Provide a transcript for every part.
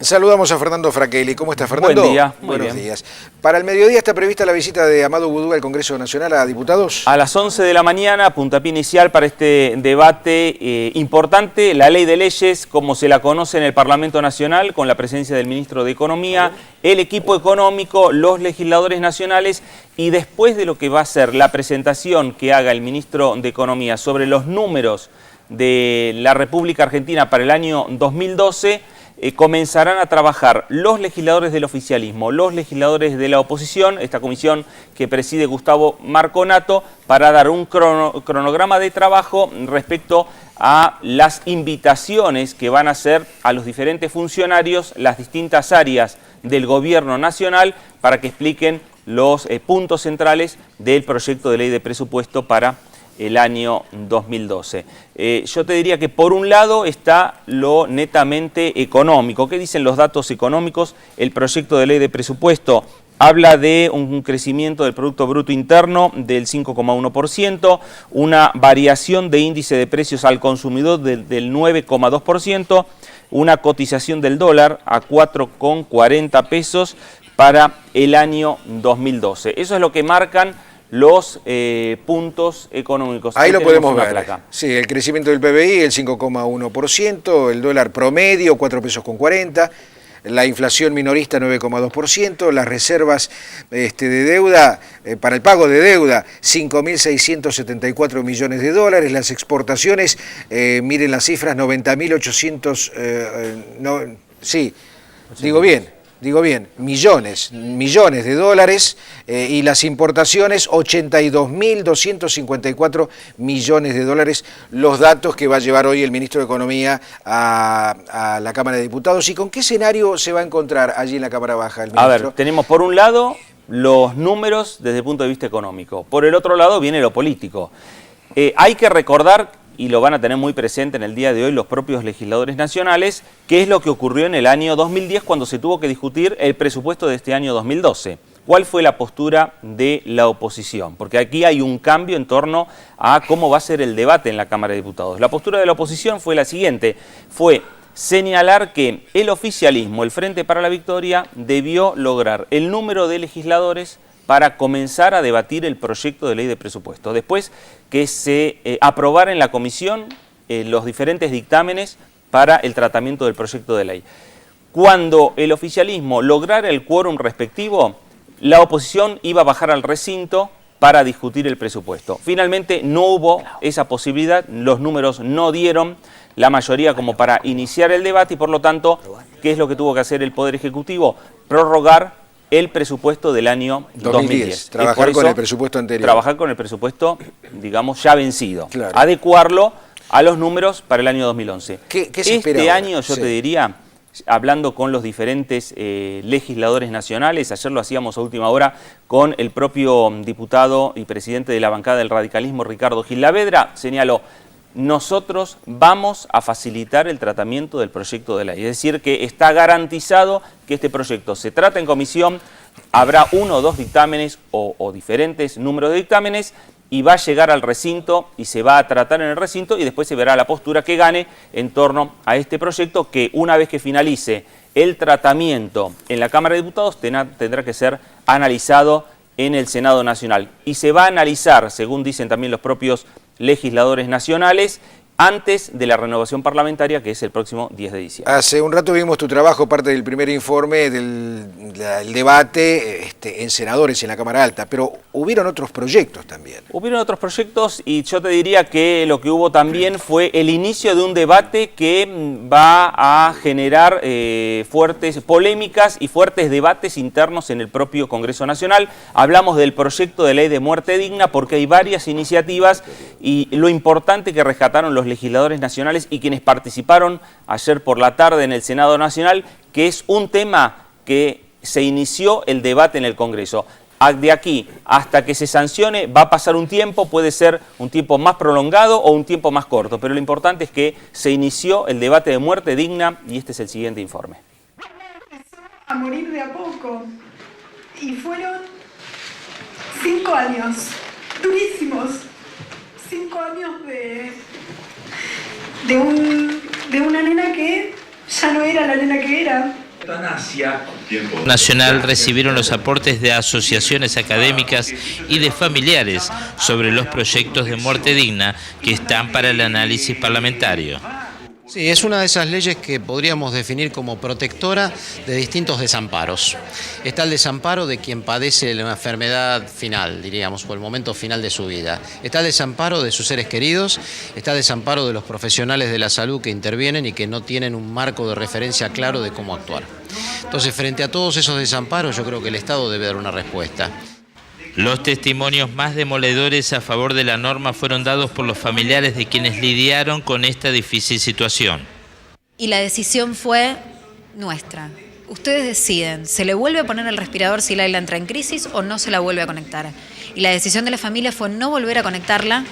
Saludamos a Fernando Fraquelli. ¿Cómo está, Fernando? Buen día. Muy Buenos bien. días. Para el mediodía está prevista la visita de Amado Boudou al Congreso Nacional a diputados. A las 11 de la mañana, puntapié inicial para este debate importante, la ley de leyes, como se la conoce en el Parlamento Nacional, con la presencia del Ministro de Economía, el equipo económico, los legisladores nacionales, y después de lo que va a ser la presentación que haga el Ministro de Economía sobre los números de la República Argentina para el año 2012, comenzarán a trabajar los legisladores del oficialismo, los legisladores de la oposición, esta comisión que preside Gustavo Marconato, para dar un cronograma de trabajo respecto a las invitaciones que van a hacer a los diferentes funcionarios, las distintas áreas del gobierno nacional, para que expliquen los puntos centrales del proyecto de ley de presupuesto para el año 2012. Yo te diría que por un lado está lo netamente económico. ¿Qué dicen los datos económicos? El proyecto de ley de presupuesto habla de un crecimiento del Producto Bruto Interno del 5,1%, una variación de índice de precios al consumidor del 9,2%, una cotización del dólar a 4,40 pesos para el año 2012. Eso es lo que marcan los puntos económicos. Ahí lo podemos ver. Sí, el crecimiento del PBI, el 5,1%, el dólar promedio, 4 pesos con 40, la inflación minorista, 9,2%, las reservas de deuda, para el pago de deuda, 5.674 millones de dólares, las exportaciones, miren las cifras, 90.800, sí, digo bien, millones de dólares, y las importaciones 82.254 millones de dólares, los datos que va a llevar hoy el Ministro de Economía a la Cámara de Diputados. ¿Y con qué escenario se va a encontrar allí en la Cámara Baja el Ministro? A ver, tenemos por un lado los números desde el punto de vista económico, por el otro lado viene lo político. Hay que recordar, y lo van a tener muy presente en el día de hoy los propios legisladores nacionales, qué es lo que ocurrió en el año 2010 cuando se tuvo que discutir el presupuesto de este año 2012. ¿Cuál fue la postura de la oposición? Porque aquí hay un cambio en torno a cómo va a ser el debate en la Cámara de Diputados. La postura de la oposición fue la siguiente, fue señalar que el oficialismo, el Frente para la Victoria, debió lograr el número de legisladores para comenzar a debatir el proyecto de ley de presupuesto. Después que se aprobara en la comisión los diferentes dictámenes para el tratamiento del proyecto de ley. Cuando el oficialismo lograra el quórum respectivo, la oposición iba a bajar al recinto para discutir el presupuesto. Finalmente no hubo esa posibilidad, los números no dieron la mayoría como para iniciar el debate y por lo tanto, ¿qué es lo que tuvo que hacer el Poder Ejecutivo? Prorrogar el presupuesto del año 2010. Trabajar con el presupuesto anterior. Trabajar con el presupuesto, digamos, ya vencido. Claro. Adecuarlo a los números para el año 2011. ¿Qué se espera este ahora? año, yo te diría, hablando con los diferentes legisladores nacionales, ayer lo hacíamos a última hora con el propio diputado y presidente de la bancada del radicalismo, Ricardo Gil Lavedra, señaló: nosotros vamos a facilitar el tratamiento del proyecto de ley. Es decir, que está garantizado que este proyecto se trata en comisión, habrá uno o dos dictámenes o diferentes números de dictámenes y va a llegar al recinto y se va a tratar en el recinto y después se verá la postura que gane en torno a este proyecto que una vez que finalice el tratamiento en la Cámara de Diputados tendrá que ser analizado en el Senado Nacional. Y se va a analizar, según dicen también los propios legisladores nacionales, antes de la renovación parlamentaria, que es el próximo 10 de diciembre. Hace un rato vimos tu trabajo, parte del primer informe del debate en senadores y en la Cámara Alta, pero hubieron otros proyectos también. Hubieron otros proyectos y yo te diría que lo que hubo también fue el inicio de un debate que va a generar fuertes polémicas y fuertes debates internos en el propio Congreso Nacional. Hablamos del proyecto de ley de muerte digna porque hay varias iniciativas y lo importante que rescataron los legisladores nacionales y quienes participaron ayer por la tarde en el Senado Nacional, que es un tema que se inició el debate en el Congreso. De aquí hasta que se sancione va a pasar un tiempo, puede ser un tiempo más prolongado o un tiempo más corto, pero lo importante es que se inició el debate de muerte digna y este es el siguiente informe. Empezó a morir de a poco y fueron 5 años durísimos, 5 años de una nena que ya no era la nena que era. Nacional recibieron los aportes de asociaciones académicas y de familiares sobre los proyectos de muerte digna que están para el análisis parlamentario. Sí, es una de esas leyes que podríamos definir como protectora de distintos desamparos. Está el desamparo de quien padece la enfermedad final, diríamos, o el momento final de su vida. Está el desamparo de sus seres queridos, está el desamparo de los profesionales de la salud que intervienen y que no tienen un marco de referencia claro de cómo actuar. Entonces, frente a todos esos desamparos, yo creo que el Estado debe dar una respuesta. Los testimonios más demoledores a favor de la norma fueron dados por los familiares de quienes lidiaron con esta difícil situación. Y la decisión fue nuestra. Ustedes deciden, ¿se le vuelve a poner el respirador si Laila entra en crisis o no se la vuelve a conectar? Y la decisión de la familia fue no volver a conectarla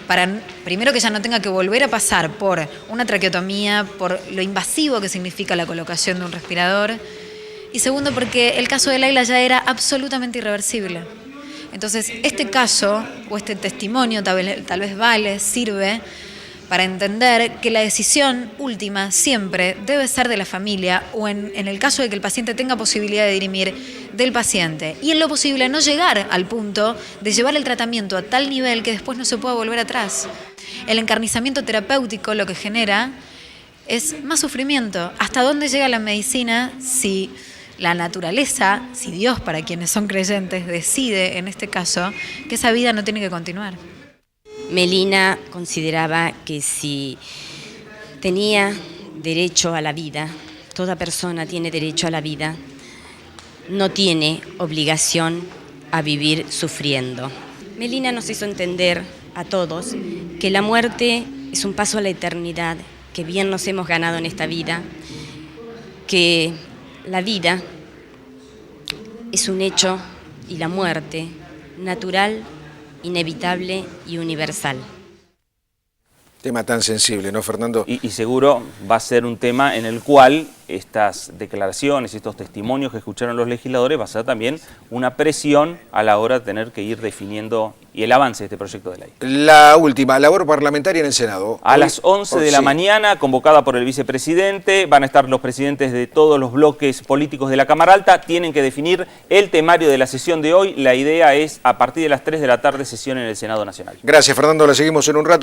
para, primero, que ella no tenga que volver a pasar por una traqueotomía, por lo invasivo que significa la colocación de un respirador, y segundo, porque el caso de Laila ya era absolutamente irreversible. Entonces, este caso o este testimonio tal vez sirve para entender que la decisión última siempre debe ser de la familia o en el caso de que el paciente tenga posibilidad de dirimir del paciente. Y en lo posible no llegar al punto de llevar el tratamiento a tal nivel que después no se pueda volver atrás. El encarnizamiento terapéutico lo que genera es más sufrimiento. ¿Hasta dónde llega la medicina si la naturaleza, si Dios, para quienes son creyentes, decide, en este caso, que esa vida no tiene que continuar? Melina consideraba que si tenía derecho a la vida, toda persona tiene derecho a la vida, no tiene obligación a vivir sufriendo. Melina nos hizo entender a todos que la muerte es un paso a la eternidad, que bien nos hemos ganado en esta vida, que la vida es un hecho y la muerte natural, inevitable y universal. Tema tan sensible, ¿no, Fernando? Y seguro va a ser un tema en el cual estas declaraciones, estos testimonios que escucharon los legisladores va a ser también una presión a la hora de tener que ir definiendo y el avance de este proyecto de ley. La última, labor parlamentaria en el Senado. A las 11 de la mañana, convocada por el vicepresidente, van a estar los presidentes de todos los bloques políticos de la Cámara Alta, tienen que definir el temario de la sesión de hoy. La idea es, a partir de las 3 de la tarde, sesión en el Senado Nacional. Gracias, Fernando, la seguimos en un rato.